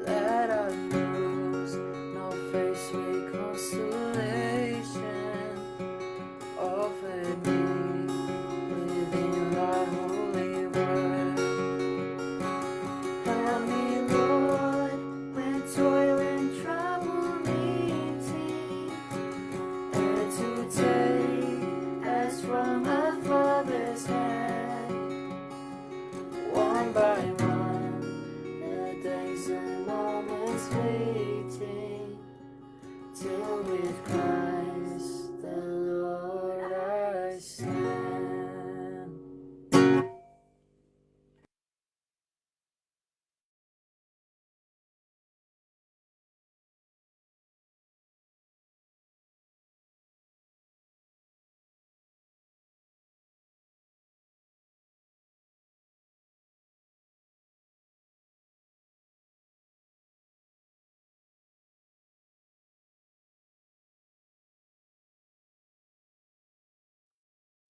that I lose, no face with consolation, offered me within thy holy word. Help me, Lord, when toil and trouble meeting, and to take as from a father's hand, one by one, the days and moments fleeting, till with Christ the Lord I stand.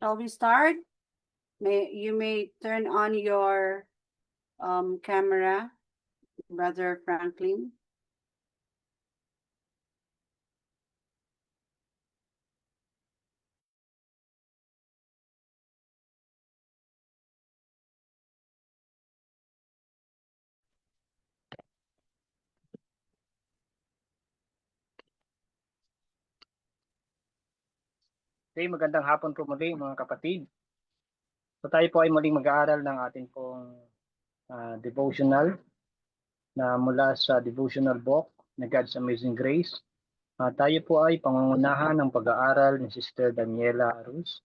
Shall we start? You may turn on your camera, Brother Franklin. Okay, magandang hapon po muli mga kapatid. So tayo po ay muling mag-aaral ng ating pong devotional na mula sa devotional book na God's Amazing Grace. Tayo po ay pangungunahan ng pag-aaral ni Sister Daniela Arus.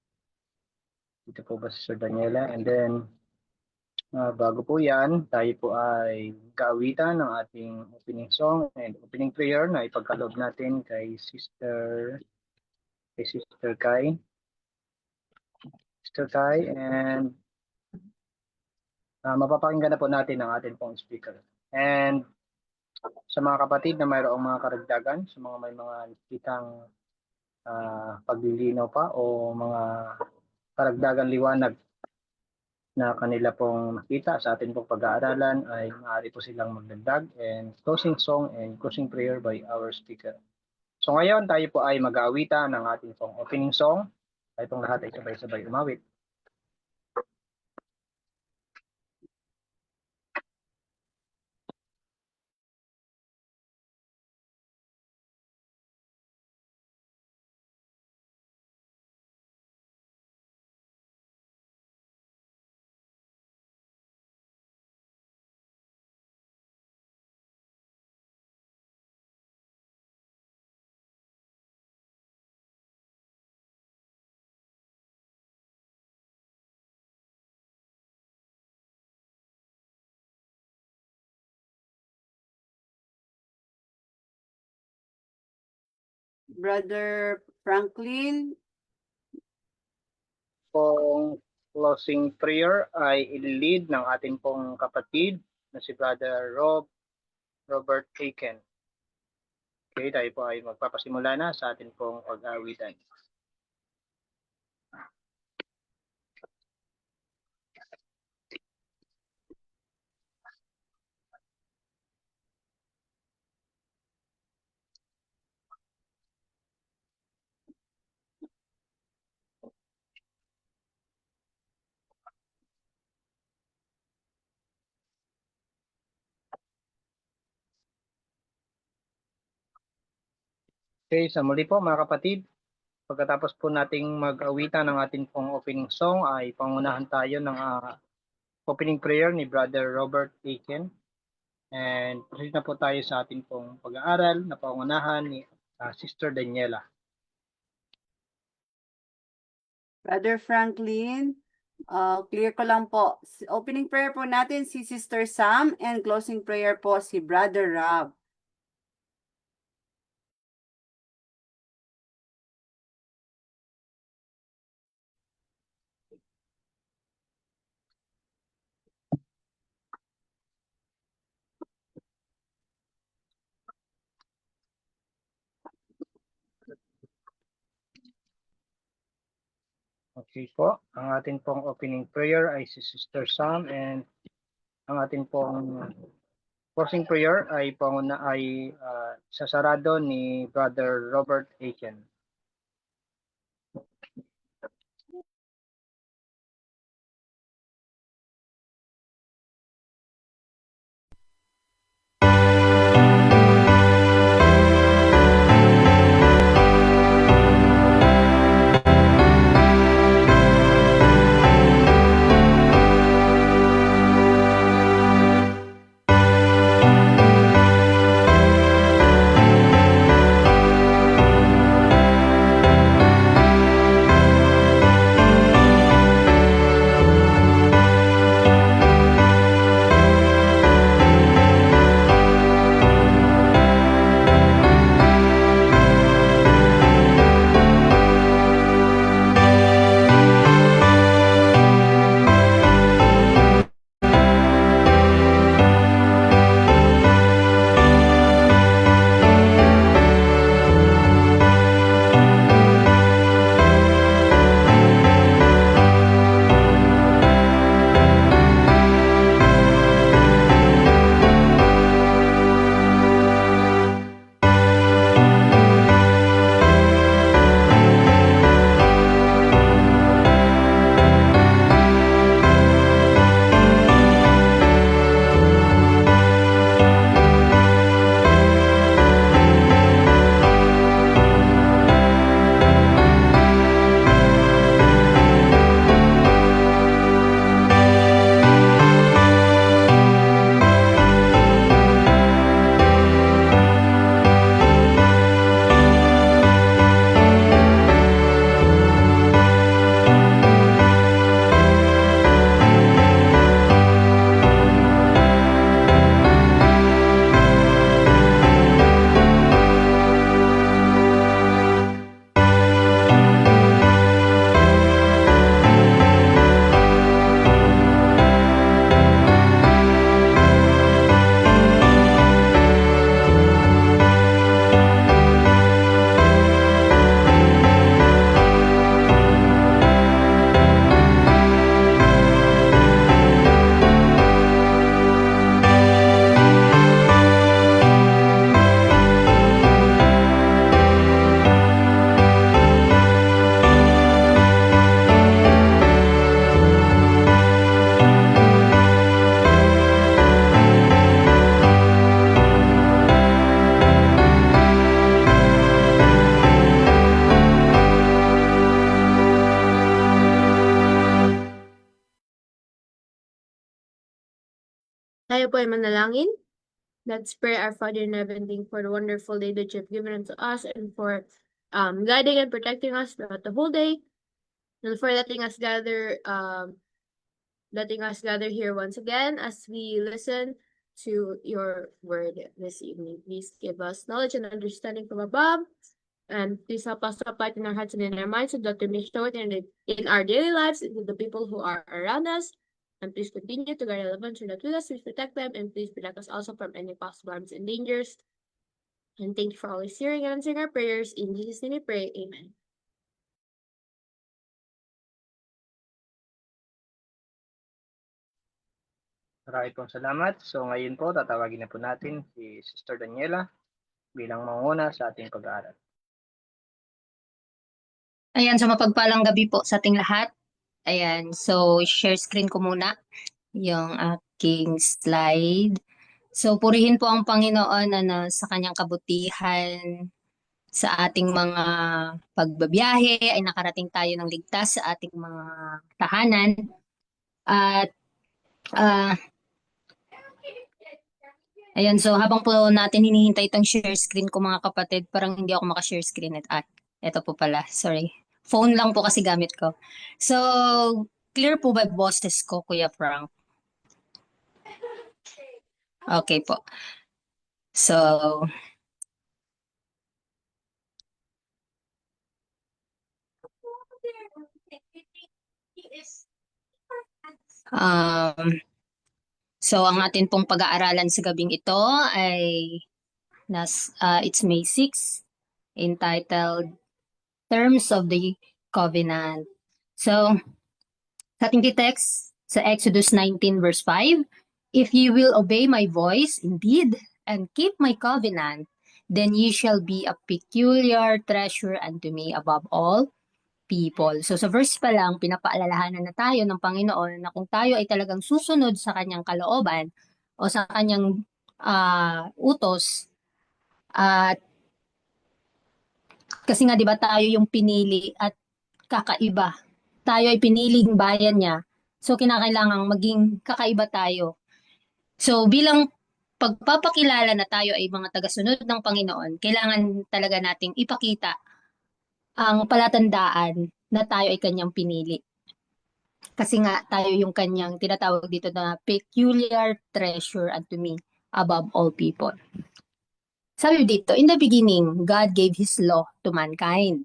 Dito po ba Sister Daniela? And then bago po yan, tayo po ay kaawitan ng ating opening song and opening prayer na ipagkaloob natin kay Sister Kai. Sister Kai, and mapapakinggan na po natin ang ating pong speaker. And sa mga kapatid na mayroong mga karagdagan, sa mga may mga nakitang paglilinaw pa o mga karagdagan liwanag na kanila pong nakita sa ating pong pag-aaralan, ay maaari po silang magdagdag, and closing song and closing prayer by our speaker. So ngayon tayo po ay mag-aawitan ng ating pong opening song. Tayo pong lahat ay sabay-sabay umawit. Brother Franklin. Pong closing prayer ay i-lead ng ating pong kapatid na si Brother Robert Aiken. Okay, tayo po ay magpapasimula na sa ating pong pag-aawitan. Okay, sa muli po mga kapatid, pagkatapos po nating mag-awitan ng ating pong opening song, ay pangunahan tayo ng opening prayer ni Brother Robert Aiken. And proceed na po tayo sa ating pong pag-aaral na pangunahan ni Sister Daniela. Brother Franklin, clear ko lang po. Opening prayer po natin si Sister Sam and closing prayer po si Brother Rob. Okay po, ang ating pong opening prayer ay si Sister Sam, and ang ating pong closing prayer ay sasarado ni Brother Robert Aiken. Tayo po ay manalangin. Let's pray our Father in heaven, thank for the wonderful day that you have given unto us and for guiding and protecting us throughout the whole day, and for letting us gather here once again as we listen to your word this evening. Please give us knowledge and understanding from above, and please help us to apply it in our hearts and in our minds so that we may show it in our daily lives and to the people who are around us. And please continue to guide our loved ones with us, please protect them, and please protect us also from any possible harms and dangers. And thank you for always hearing and answering our prayers. In Jesus' name we pray. Amen. Maraming pong salamat. So ngayon po, tatawagin na po natin si Sister Daniela bilang manguna sa ating pag-aaral. Ayan, so mapagpalang gabi po sa ating lahat. Ayan, so share screen ko muna yung aking slide. So purihin po ang Panginoon sa kanyang kabutihan sa ating mga pagbabiyahe ay nakarating tayo ng ligtas sa ating mga tahanan. At ayan, so habang po natin hinihintay itong share screen ko mga kapatid, parang hindi ako maka-share screen eto po pala, sorry. Phone lang po kasi gamit ko. So, clear po ba boses ko, Kuya Frank? Okay po. So, ang atin pong pag-aaralan sa gabing ito ay it's May 6, entitled Terms of the Covenant. So, sa ating text sa Exodus 19 verse 5, If ye will obey my voice indeed, and keep my covenant, then ye shall be a peculiar treasure unto me above all people. So sa verse pa lang, pinapaalalahanan na tayo ng Panginoon na kung tayo ay talagang susunod sa kanyang kalooban o sa kanyang utos, at kasi nga 'di ba tayo yung pinili at kakaiba. Tayo ay piniling bayan niya. So kinakailangang maging kakaiba tayo. So bilang pagpapakilala na tayo ay mga tagasunod ng Panginoon, kailangan talaga nating ipakita ang palatandaan na tayo ay kanyang pinili. Kasi nga tayo yung kanyang tinatawag dito na peculiar treasure unto me above all people. Sabi dito, in the beginning, God gave His law to mankind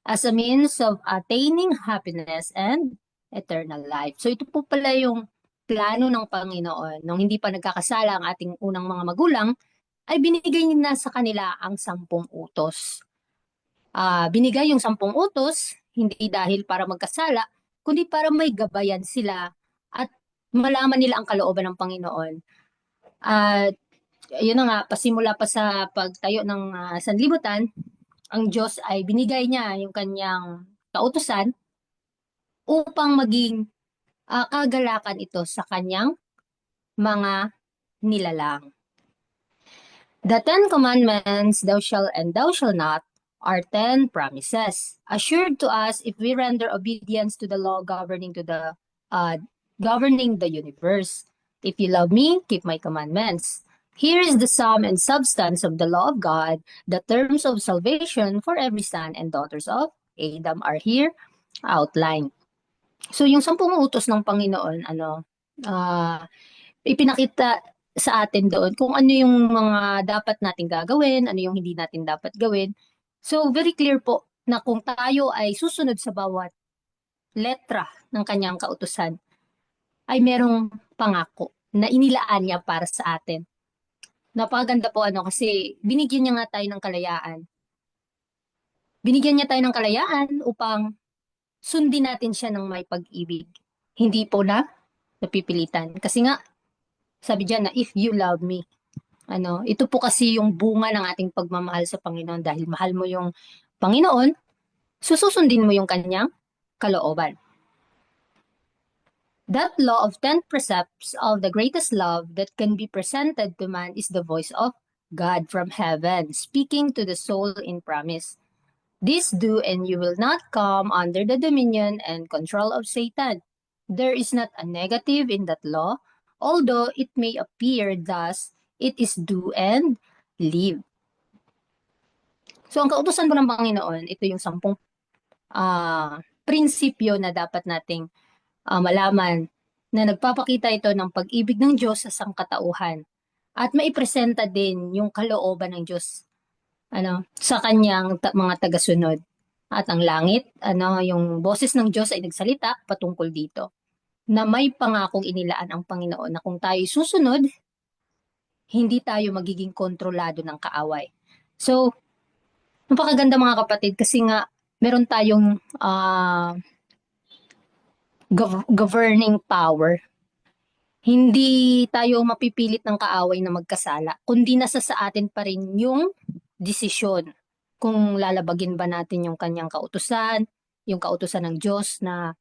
as a means of attaining happiness and eternal life. So ito po pala yung plano ng Panginoon. Nung hindi pa nagkakasala ang ating unang mga magulang, ay binigay na sa kanila ang 10 utos. Binigay yung 10 utos, hindi dahil para magkasala, kundi para may gabayan sila at malaman nila ang kalooban ng Panginoon. At yun na nga, pasimula pa sa pagtayo ng sanlibutan, ang Diyos ay binigay niya yung kanyang kautusan upang maging kagalakan ito sa kanyang mga nilalang. The 10 commandments, thou shalt and thou shalt not, are 10 promises, assured to us if we render obedience to the law governing the universe. If you love me, keep my commandments. Here is the sum and substance of the law of God. The terms of salvation for every son and daughters of Adam are here outlined. So yung 10 utos ng Panginoon, ipinakita sa atin doon kung ano yung mga dapat nating gagawin, ano yung hindi natin dapat gawin. So very clear po na kung tayo ay susunod sa bawat letra ng kanyang kautusan, ay merong pangako na inilaan niya para sa atin. Napakaganda po kasi binigyan niya nga tayo ng kalayaan. Binigyan niya tayo ng kalayaan upang sundin natin siya ng may pag-ibig. Hindi po na napipilitan. Kasi nga, sabi diyan na if you love me. Ito po kasi yung bunga ng ating pagmamahal sa Panginoon dahil mahal mo yung Panginoon, susundin mo yung kanyang kalooban. That law of 10 precepts of the greatest love that can be presented to man is the voice of God from heaven, speaking to the soul in promise. This do, and you will not come under the dominion and control of Satan. There is not a negative in that law, although it may appear thus, it is do and live. So ang kautusan po ng Panginoon, ito yung 10 prinsipyo na dapat nating malaman na nagpapakita ito ng pag-ibig ng Diyos sa sangkatauhan at maipresenta din yung kalooban ng Diyos sa kanyang mga tagasunod. At ang langit, yung boses ng Diyos ay nagsalita patungkol dito na may pangakong inilaan ang Panginoon na kung tayo susunod, hindi tayo magiging kontrolado ng kaaway. So, napakaganda mga kapatid kasi nga meron tayong governing power. Hindi tayo mapipilit ng kaaway na magkasala, kundi nasa sa atin pa rin yung desisyon kung lalabagin ba natin yung kanyang kautusan, yung kautusan ng Diyos na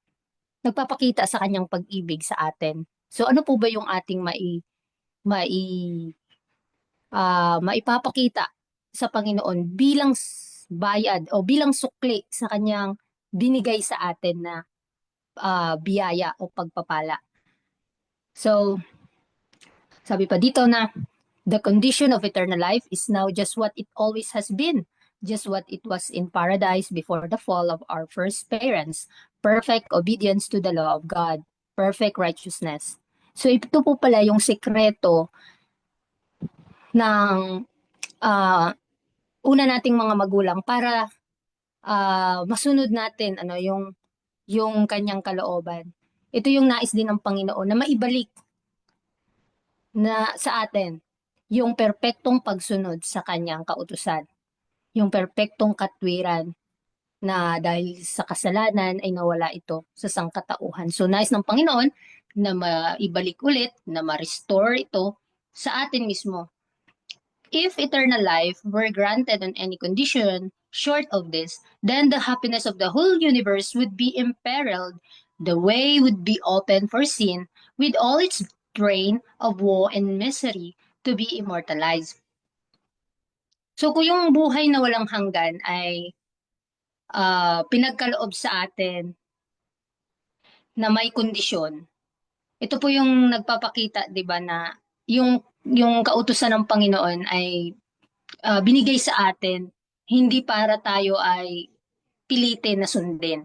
nagpapakita sa kanyang pag-ibig sa atin. So ano po ba yung ating maipapakita sa Panginoon bilang bayad o bilang sukli sa kanyang binigay sa atin na biyaya o pagpapala. So, sabi pa dito na the condition of eternal life is now just what it always has been, just what it was in paradise before the fall of our first parents. Perfect obedience to the law of God, perfect righteousness. So ito po pala yung sekreto ng una nating mga magulang para masunod natin yung kanyang kalooban. Ito yung nais din ng Panginoon na maibalik na sa atin yung perpektong pagsunod sa kanyang kautusan. Yung perpektong katwiran na dahil sa kasalanan ay nawala ito sa sangkatauhan. So nais ng Panginoon na maibalik ulit, na ma-restore ito sa atin mismo. If eternal life were granted on any condition short of this, then the happiness of the whole universe would be imperiled. The way would be open for sin with all its train of woe and misery to be immortalized. So kung yung buhay na walang hanggan ay pinagkaloob sa atin na may kondisyon, ito po yung nagpapakita, 'di ba, na yung kautusan ng Panginoon ay binigay sa atin hindi para tayo ay pilitin na sundin,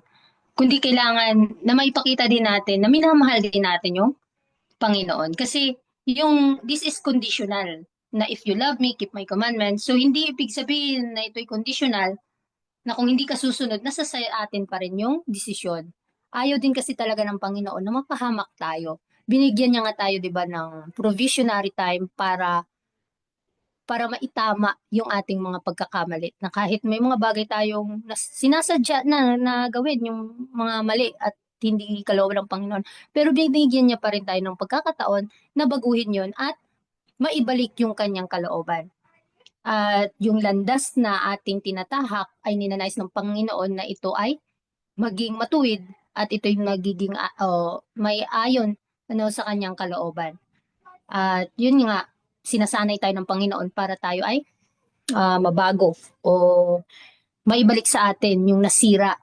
kundi kailangan na maipakita din natin na minamahal din natin yung Panginoon. Kasi this is conditional, na if you love me, keep my commandments. So hindi ibig sabihin na ito'y conditional, na kung hindi ka susunod, nasa sa atin pa rin yung desisyon. Ayaw din kasi talaga ng Panginoon na mapahamak tayo. Binigyan niya nga tayo, 'di ba, ng provisionary time para maitama yung ating mga pagkakamali. Na kahit may mga bagay tayong sinasadya na gawin yung mga mali at hindi kalooban ng Panginoon, pero binigyan niya pa rin tayo ng pagkakataon na baguhin yun at maibalik yung kanyang kalooban. At yung landas na ating tinatahak ay ninanais ng Panginoon na ito ay maging matuwid at ito'y magiging may ayon sa kanyang kalooban. At yun nga, sinasanay tayo ng Panginoon para tayo ay mabago o maibalik sa atin yung nasira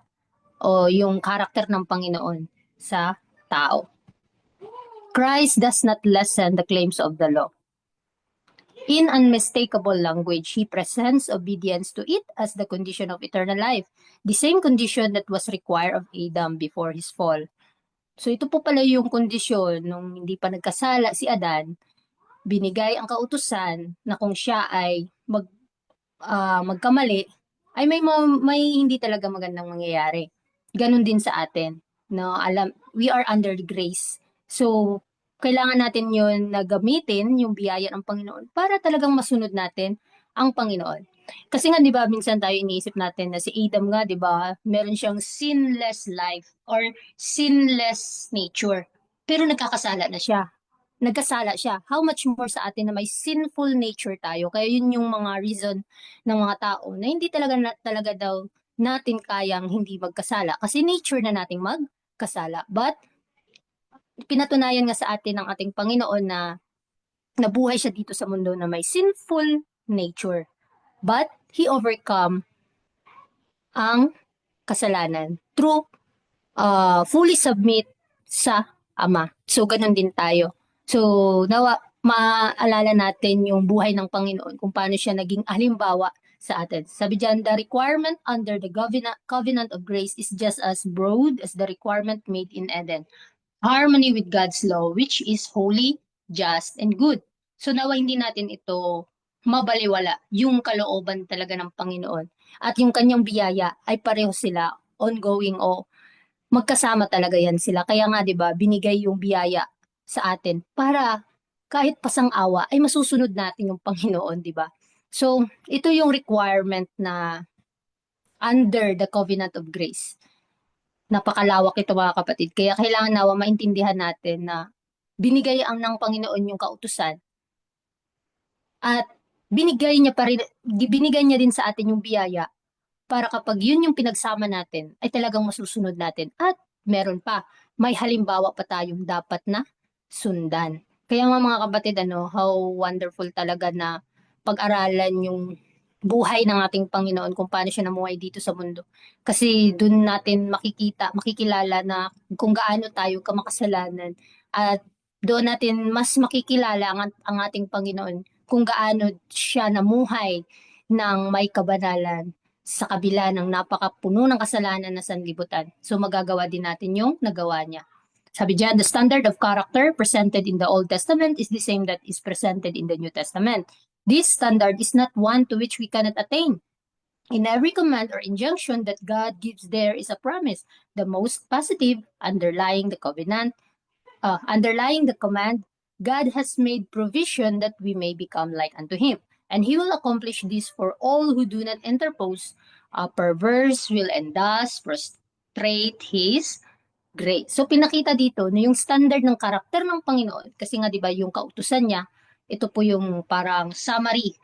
o yung karakter ng Panginoon sa tao. Christ does not lessen the claims of the law. In unmistakable language, he presents obedience to it as the condition of eternal life, the same condition that was required of Adam before his fall. So ito po pala yung kondisyon nung hindi pa nagkasala si Adan, binigay ang kautusan na kung siya ay magkamali, ay may hindi talaga magandang mangyayari. Ganon din sa atin. No, we are under grace. So kailangan natin yun na gamitin yung biyaya ng Panginoon para talagang masunod natin ang Panginoon. Kasi nga, di ba, minsan tayo iniisip natin na si Adam nga, di ba, meron siyang sinless life or sinless nature. Pero nagkakasala na siya. Nagkasala siya. How much more sa atin na may sinful nature tayo? Kaya yun yung mga reason ng mga tao na hindi talaga daw natin kayang hindi magkasala. Kasi nature na nating magkasala. But pinatunayan nga sa atin ng ating Panginoon na nabuhay siya dito sa mundo na may sinful nature. But he overcome ang kasalanan through fully submit sa Ama. So ganun din tayo. So nawa maalala natin yung buhay ng Panginoon kung paano siya naging halimbawa sa atin. Sabi diyan, the requirement under the covenant of grace is just as broad as the requirement made in Eden. Harmony with God's law, which is holy, just, and good. So nawa hindi natin ito mabaliwala, yung kalooban talaga ng Panginoon. At yung kanyang biyaya ay pareho sila, ongoing o magkasama talaga yan sila. Kaya nga, di ba, binigay yung biyaya sa atin para kahit pasang-awa ay masusunod natin yung Panginoon, di ba? So, ito yung requirement na under the covenant of grace. Napakalawak ito, mga kapatid. Kaya kailangan nawa maintindihan natin na binigay ang ng Panginoon yung kautusan at binigay niya din sa atin yung biyaya para kapag yun yung pinagsama natin ay talagang masusunod natin at meron pa, may halimbawa pa tayong dapat na sundan. Kaya mga kapatid, how wonderful talaga na pag-aralan yung buhay ng ating Panginoon kung paano siya namuhay dito sa mundo. Kasi doon natin makikilala na kung gaano tayo kamakasalanan at doon natin mas makikilala ang ating Panginoon kung gaano siya namuhay ng may kabanalan sa kabila ng napakapuno ng kasalanan na sanlibutan. So magagawa din natin yung nagawa niya. Sabi diyan, the standard of character presented in the Old Testament is the same that is presented in the New Testament. This standard is not one to which we cannot attain. In every command or injunction that God gives, there is a promise. The most positive, underlying the command, God has made provision that we may become like unto Him. And He will accomplish this for all who do not interpose. A perverse will and thus prostrate his Great. So pinakita dito na yung standard ng karakter ng Panginoon, kasi nga 'di ba yung kautusan niya, ito po yung parang summary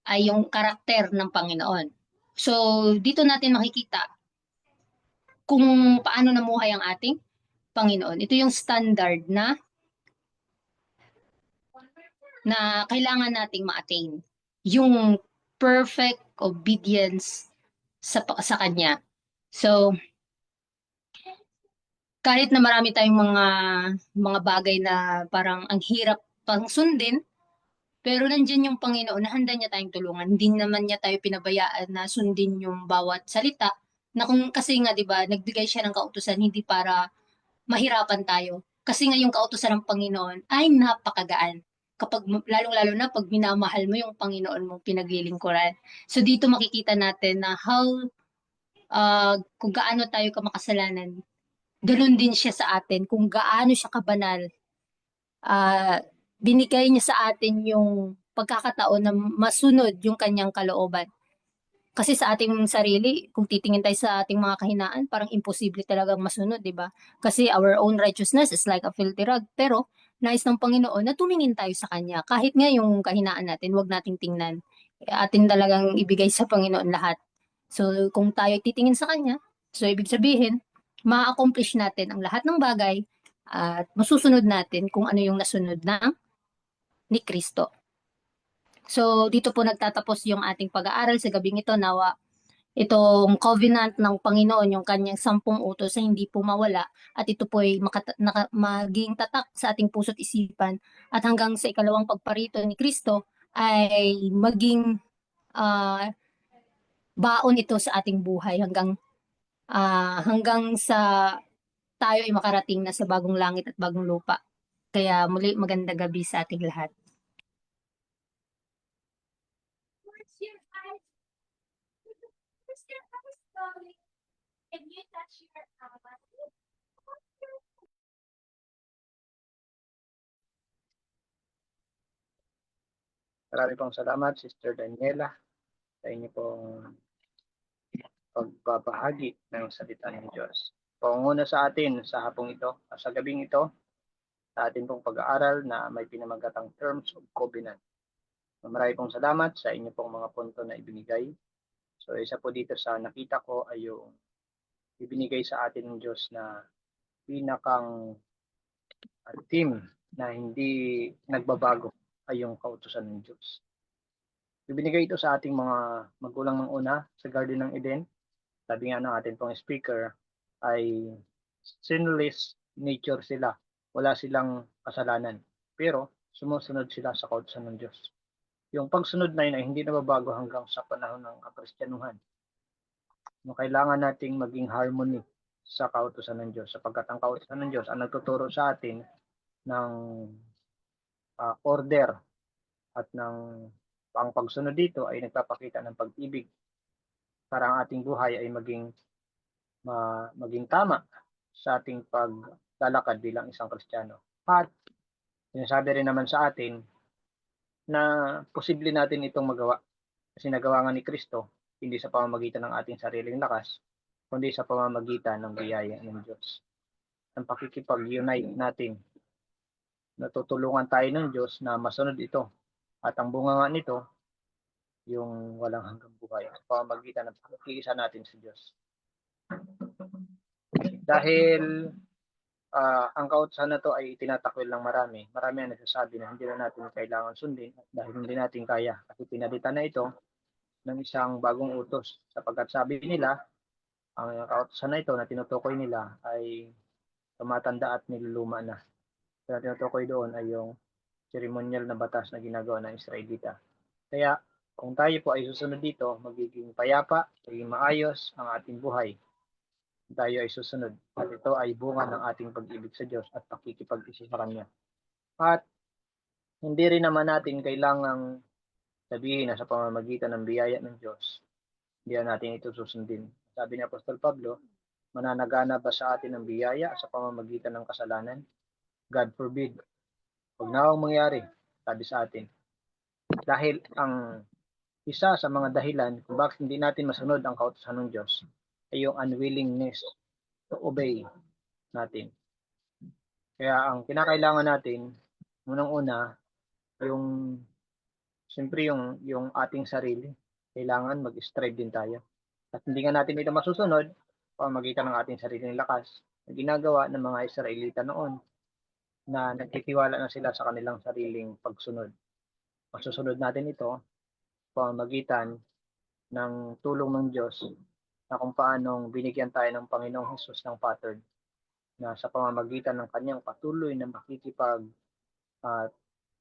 ay yung karakter ng Panginoon. So dito natin makikita kung paano namuhay ang ating Panginoon. Ito yung standard na kailangan nating ma-attain. Yung perfect obedience sa kanya. So kahit na marami tayong mga bagay na parang ang hirap pang sundin, pero nandiyan yung Panginoon na handa niya tayong tulungan. Hindi naman niya tayo pinabayaan na sundin yung bawat salita. Na kung kasi nga 'di ba, nagbigay siya ng kautusan hindi para mahirapan tayo. Kasi nga yung kautusan ng Panginoon ay napakagaan. Kapag lalong-lalo na pag minamahal mo yung Panginoon mong pinaglilingkuran. So dito makikita natin na kung gaano tayo kamakasalanan, ganun din siya sa atin, kung gaano siya kabanal. Binigay niya sa atin yung pagkakataon na masunod yung kanyang kalooban. Kasi sa ating sarili, kung titingin tayo sa ating mga kahinaan, parang imposible talagang masunod, di ba? Kasi our own righteousness is like a filthy rag. Pero nais ng Panginoon na tumingin tayo sa Kanya. Kahit nga yung kahinaan natin, wag nating tingnan. Atin talagang ibigay sa Panginoon lahat. So kung tayo titingin sa Kanya, so ibig sabihin, ma-accomplish natin ang lahat ng bagay at masusunod natin kung ano yung nasunod ni Kristo. So, dito po nagtatapos yung ating pag-aaral sa gabing ito. Nawa itong covenant ng Panginoon, yung kanyang 10 utos ay hindi po mawala at ito po ay maging tatak sa ating puso't isipan at hanggang sa ikalawang pagparito ni Kristo ay maging baon ito sa ating buhay hanggang sa tayo ay makarating na sa bagong langit at bagong lupa. Kaya muli magandang gabi sa ating lahat. Marami pong salamat, Sister Daniela, sa inyo pong pagbabahagi ng salita ng Diyos. Pangunguna sa atin sa hapong ito, sa gabing ito, sa atin pong pag-aaral na may pinamagatang terms of covenant. Marami pong salamat sa inyo pong mga punto na ibinigay. So isa po dito sa nakita ko ay yung ibinigay sa atin ng Diyos na pinakang team na hindi nagbabago ay yung kautusan ng Diyos. Ibinigay ito sa ating mga magulang ng una sa Garden ng Eden. Sabi nga ng ating pong speaker ay sinless nature sila. Wala silang kasalanan. Pero sumusunod sila sa kautusan ng Diyos. Yung pagsunod na yun ay hindi nababago hanggang sa panahon ng Kristyanuhan. Kailangan nating maging harmony sa kautusan ng Diyos. Sapagkat ang kautusan ng Diyos ang nagtuturo sa atin ng order at ng ang pagsunod dito ay nagpapakita ng pag-ibig para ang ating buhay ay maging tama sa ating paglalakad bilang isang Kristiyano. At sinasabi rin naman sa atin na posible natin itong magawa kasi nagawa nga ni Kristo hindi sa pamamagitan ng ating sariling lakas kundi sa pamamagitan ng biyaya ng Diyos. Ang pakikipag-unite natin, natutulungan tayo ng Diyos na masunod ito. At ang bunga nga nito, yung walang hanggang buhay sa pamamagitan ng pagkikiisa natin sa Diyos. Dahil ang kautusan na to ay tinatakwil ng marami ang nagsasabi na hindi na natin kailangan sundin dahil hindi natin kaya. Kasi pinalitan na ito ng isang bagong utos. Sapagkat sabi nila, ang kautusan na ito na tinutukoy nila ay tumatanda at niluluma na. Kaya tinutukoy doon ay yung ceremonial na batas na ginagawa ng Israelita. Kaya kung tayo po ay susunod dito, magiging payapa, magiging maayos ang ating buhay. Tayo ay susunod. At ito ay bunga ng ating pag-ibig sa Diyos at pakikipag-isa sa Kanya. At hindi rin naman natin kailangang sabihin na sa pamamagitan ng biyaya ng Diyos, hindi natin ito susundin. Sabi ni Apostol Pablo, mananagana ba sa atin ang biyaya sa pamamagitan ng kasalanan? God forbid. Huwag na akong mangyari, sabi sa atin. Dahil ang isa sa mga dahilan kung bakit hindi natin masunod ang kautusan ng Diyos ay yung unwillingness to obey natin. Kaya ang kinakailangan natin, unang-una, siyempre yung ating sarili. Kailangan mag-strive din tayo. At hindi nga natin ito masusunod pamamagitan ng ating sariling lakas na ginagawa ng mga Israelita noon na nagtitiwala na sila sa kanilang sariling pagsunod. Masusunod natin ito pamamagitan ng tulong ng Diyos na kung paanong binigyan tayo ng Panginoong Hesus ng pattern na sa pamamagitan ng kanyang patuloy na at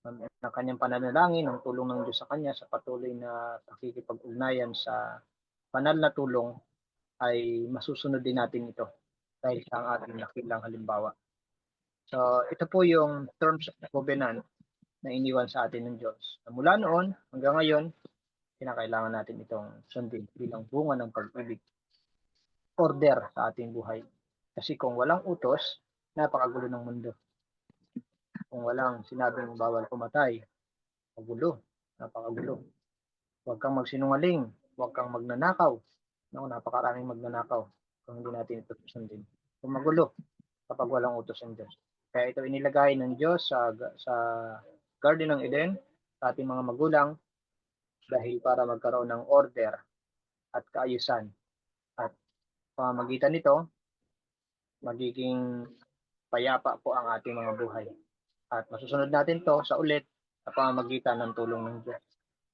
ng kanyang pananalangin, ng tulong ng Diyos sa kanya sa patuloy na pakikipag-ugnayan sa banal na tulong ay masusunod din natin ito dahil sa ang ating nakilang halimbawa. So ito po yung terms of covenant na iniwan sa atin ng Diyos. Mula noon hanggang ngayon, kinakailangan natin itong sundin bilang bunga ng pag-ibig. Order sa ating buhay. Kasi kung walang utos, napakagulo ng mundo. Kung walang sinabing bawal pumatay, magulo, napakagulo. Huwag kang magsinungaling, huwag kang magnanakaw. Naku, napakaraming magnanakaw kung hindi natin ito susundin. Kung magulo kapag walang utos ng Diyos. Kaya ito inilagay ng Diyos sa Garden ng Eden sa ating mga magulang dahil para magkaroon ng order at kaayusan. At pamamagitan nito, magiging payapa po ang ating mga buhay. At masusunod natin to sa ulit sa pamamagitan ng tulong ng Diyos.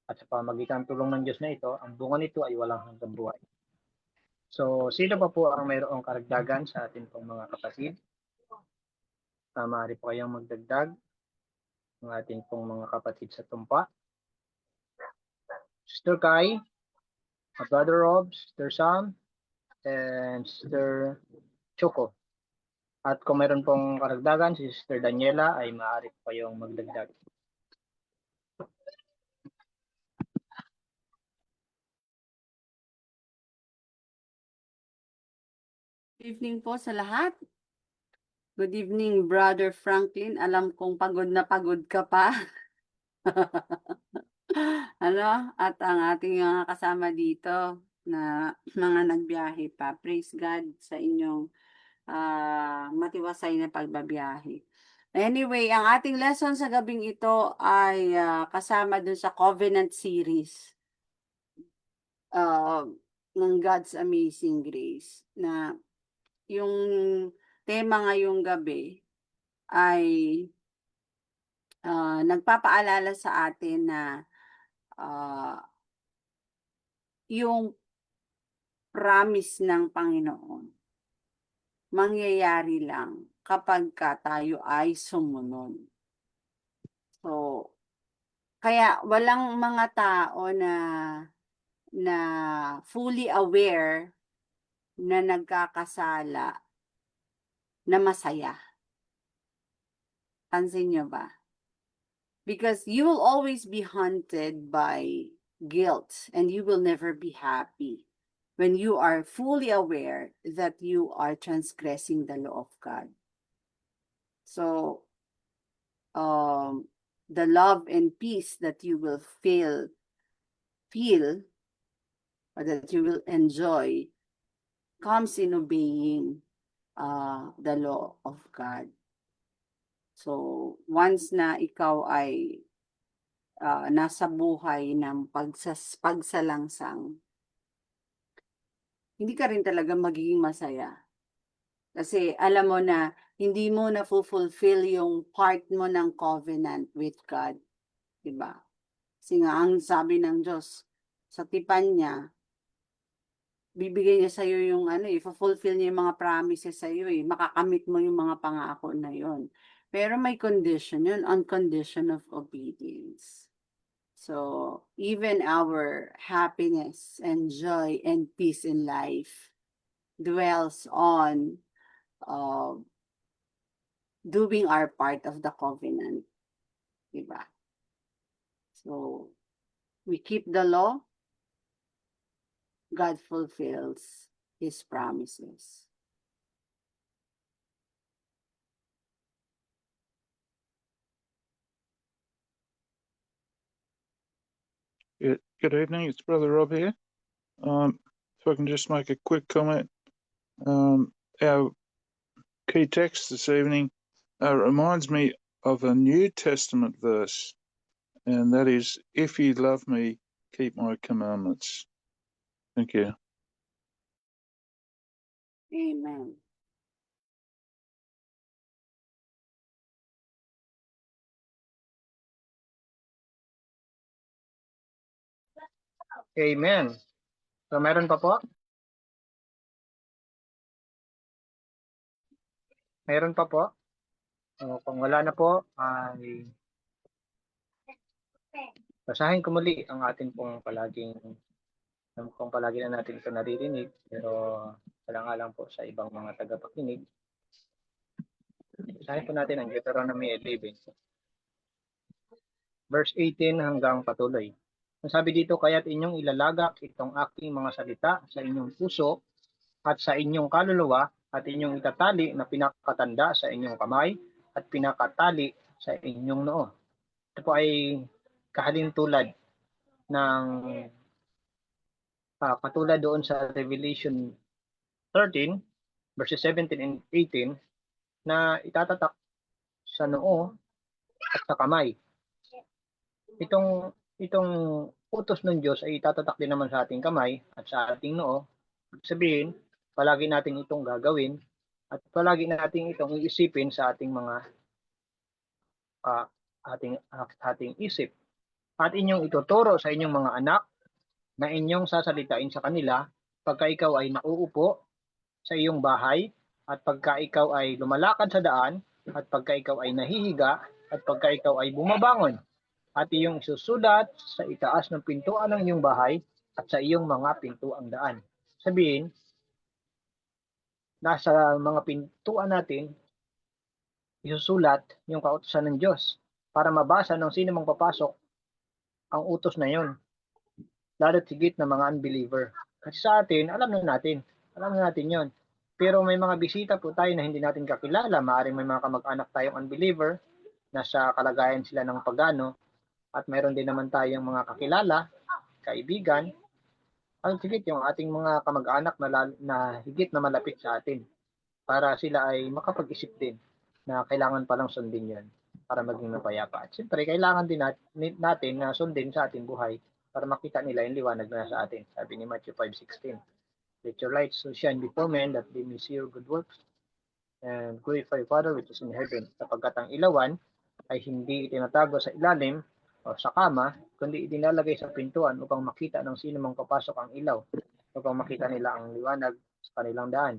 At sa pamamagitan ng tulong ng Diyos na ito, ang bunga nito ay walang hanggang buhay. So, sino pa po ang mayroong karagdagan sa ating pong mga kapatid? Maaari po kayong magdagdag ng ating pong mga kapatid sa tumpa. Sister Kai, Brother Rob, Sister Sam, and Sister Choco. At kung mayroon pong karagdagan, si Sister Daniela ay maaari po kayong magdagdag. Good evening po sa lahat. Good evening, Brother Franklin. Alam kong pagod na pagod ka pa. At ang ating mga kasama dito na mga nagbiyahe pa. Praise God sa inyong matiwasay na pagbabiyahe. Anyway, ang ating lesson sa gabing ito ay kasama dun sa Covenant series ng God's Amazing Grace na yung tema ngayong gabi ay nagpapaalala sa atin na yung promise ng Panginoon mangyayari lang kapag tayo ay sumunod. So, kaya walang mga tao na fully aware na nagkakasala na masaya. Pansin nyo ba? Because you will always be haunted by guilt and you will never be happy when you are fully aware that you are transgressing the law of God. So, the love and peace that you will feel or that you will enjoy comes in obeying the law of God. So, once na ikaw ay nasa buhay ng pagsalangsang, hindi ka rin talaga magiging masaya. Kasi alam mo na hindi mo na fulfill yung part mo ng covenant with God. Diba? Kasi nga ang sabi ng Diyos, sa tipan niya, bibigay niya sa'yo yung fulfill niya yung mga promises sa'yo makakamit mo yung mga pangako na yon. Pero may condition yun, on condition of obedience. So, even our happiness and joy and peace in life dwells on doing our part of the covenant. Diba? So, we keep the law, God fulfills His promises. Good evening, it's Brother Rob here. If I can just make a quick comment. Our key text this evening reminds me of a New Testament verse, and that is, "If you love me, keep my commandments." Thank you. Amen. Amen. So meron pa po? Meron pa po? Kung wala na po, ay basahin ko muli ang atin pong palaging, kung palagi na natin ito naririnig, pero wala nga lang po sa ibang mga tagapakinig. Basahin po natin ang Deuteronomy 11, verse 18 hanggang patuloy. Ang sabi dito, "Kaya't inyong ilalagak itong aking mga salita sa inyong puso at sa inyong kaluluwa, at inyong itatali na pinakatanda sa inyong kamay at pinakatali sa inyong noo." Ito po ay kahalintulad ng katulad doon sa Revelation 13 verses 17 and 18 na itatatak sa noo at sa kamay. Itong utos ng Diyos ay itatatak din naman sa ating kamay at sa ating noo. Ibig sabihin, palagi natin itong gagawin at palagi natin itong iisipin sa ating mga ating isip. At inyong ituturo sa inyong mga anak na inyong sasalitain sa kanila pagka ikaw ay nauupo sa iyong bahay, at pagka ikaw ay lumalakad sa daan, at pagka ikaw ay nahihiga, at pagka ikaw ay bumabangon. At iyong isusulat sa itaas ng pintuan ng iyong bahay at sa iyong mga pintuang daan. Sabihin, nasa mga pintuan natin, isusulat yung kautusan ng Diyos para mabasa ng sino mang papasok ang utos na yon. Lalo't higit na mga unbeliever. Kasi sa atin, alam na natin yon. Pero may mga bisita po tayo na hindi natin kakilala. Maaaring may mga kamag-anak tayong unbeliever, nasa kalagayan sila ng pagano, at mayroon din naman tayong mga kakilala, kaibigan, at higit yung ating mga kamag-anak na higit na malapit sa atin, para sila ay makapag-isip din na kailangan palang sundin yan para maging mapayapa. At siyempre, kailangan din natin na sundin sa ating buhay para makita nila yung liwanag na sa atin. Sabi ni Matthew 5:16, "Let your light so shine before men that they may see your good works and glorify your Father which is in heaven." Sapagkat ang ilawan ay hindi itinatago sa ilalim o sa kama, kundi idinalagay sa pintuan upang makita ng sino mang papasok ang ilaw, upang makita nila ang liwanag sa kanilang daan.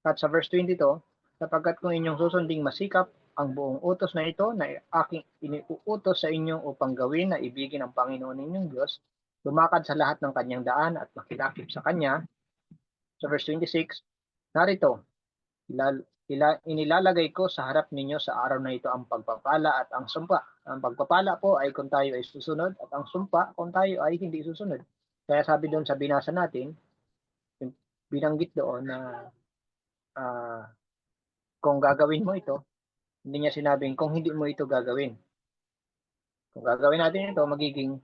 At sa verse 22, "Sapagkat kung inyong susunding masikap ang buong utos na ito na aking iniuutos sa inyo upang gawin na ibigin ang Panginoon ninyong Diyos, lumakad sa lahat ng kanyang daan at makilakip sa kanya." Sa verse 26, "Narito, inilalagay ko sa harap ninyo sa araw na ito ang pagpapala at ang sumpa." Ang pagpapala po ay kung tayo ay susunod, at ang sumpa kung tayo ay hindi susunod. Kaya sabi doon sa binasa natin, binanggit doon na kung gagawin mo ito, hindi niya sinabing kung hindi mo ito gagawin. Kung gagawin natin ito, magiging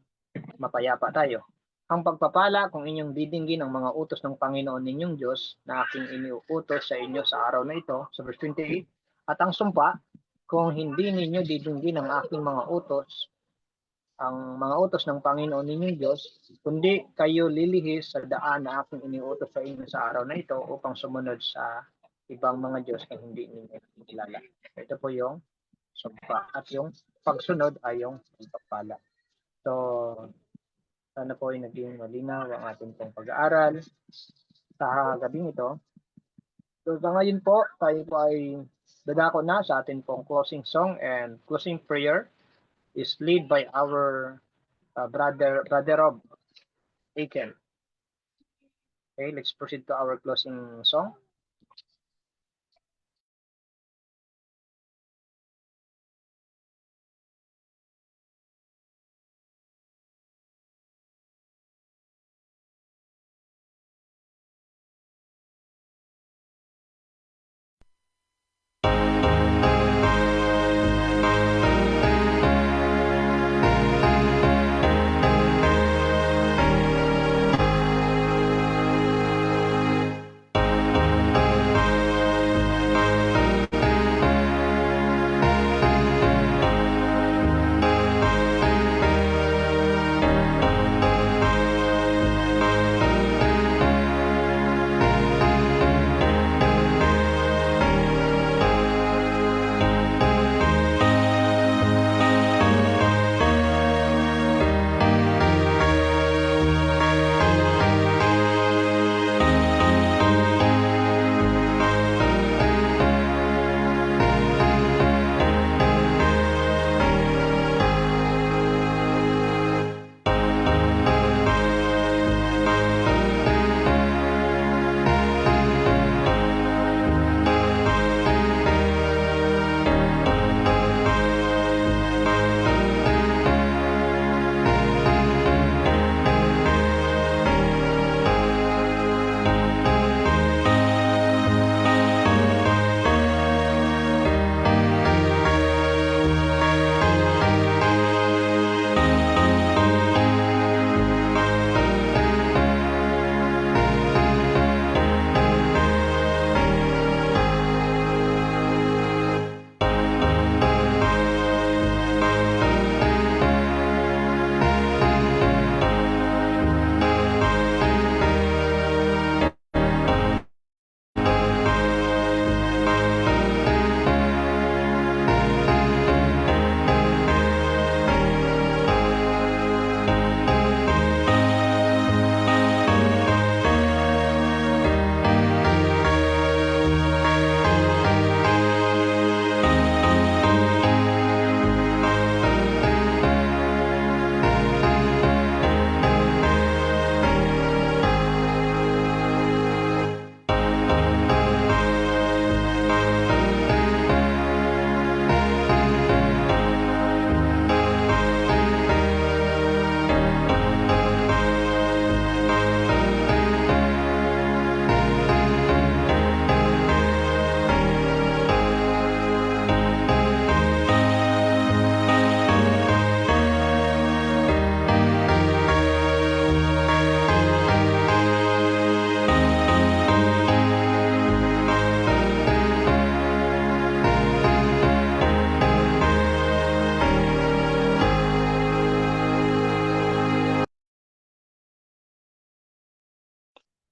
mapayapa tayo. "Ang pagpapala kung inyong didinggin ang mga utos ng Panginoon ninyong Diyos na aking iniuutos sa inyo sa araw na ito," sa verse 28, "at ang sumpa kung hindi ninyo didinggin ang aking mga utos, ang mga utos ng Panginoon ninyong Diyos, kundi kayo lilihis sa daan na aking iniuutos sa inyo sa araw na ito upang sumunod sa ibang mga Diyos na hindi ninyo kilala." Ito po yung sumpa, at yung pagsunod ay yung pagpapala. So, sana po ay naging malinaw ang ating pong pag-aaral sa gabing ito. So, sa ngayon po, tayo po ay dadako na sa ating pong closing song, and closing prayer is led by our brother Rob Aiken. Okay, let's proceed to our closing song.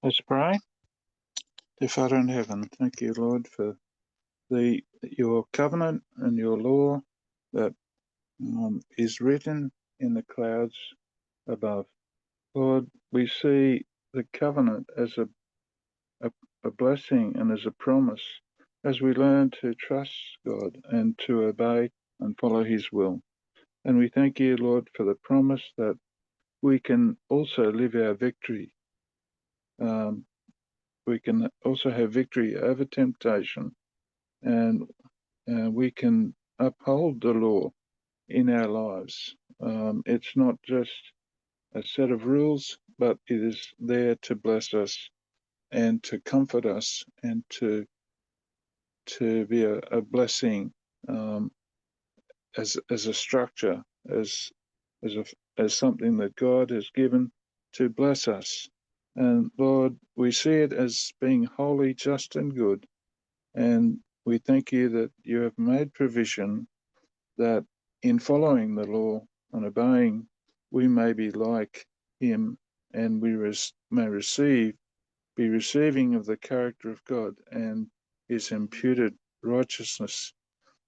Let's pray. Dear Father in heaven, thank you, Lord, for your covenant and your law that is written in the clouds above. Lord, we see the covenant as a blessing and as a promise as we learn to trust God and to obey and follow his will. And we thank you, Lord, for the promise that we can also live our victory. We can also have victory over temptation, and we can uphold the law in our lives. It's not just a set of rules, but it is there to bless us and to comfort us and to be a blessing, as a structure, as something that God has given to bless us. And Lord, we see it as being holy, just, and good. And we thank you that you have made provision that in following the law and obeying, we may be like him, and we may be receiving of the character of God and his imputed righteousness.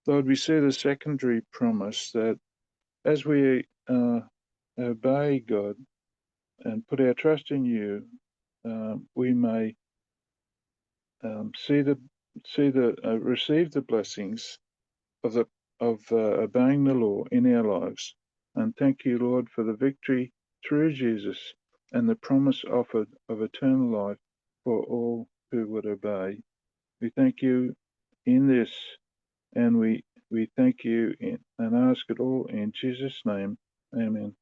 Lord, we see the secondary promise that as we obey God and put our trust in you, we may receive the blessings of obeying the law in our lives. And thank you, Lord, for the victory through Jesus and the promise offered of eternal life for all who would obey. We thank you in this, and we thank you and ask it all in Jesus' name. Amen.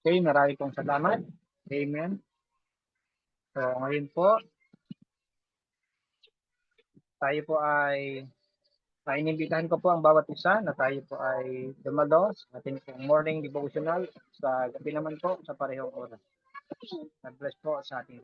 Okay, marami pong salamat. Amen. So, ngayon po, tayo po ay inimbitahan ko po ang bawat isa na tayo po ay dumalo sa ating morning devotional sa gabi naman po sa parehong oras. God bless po sa ating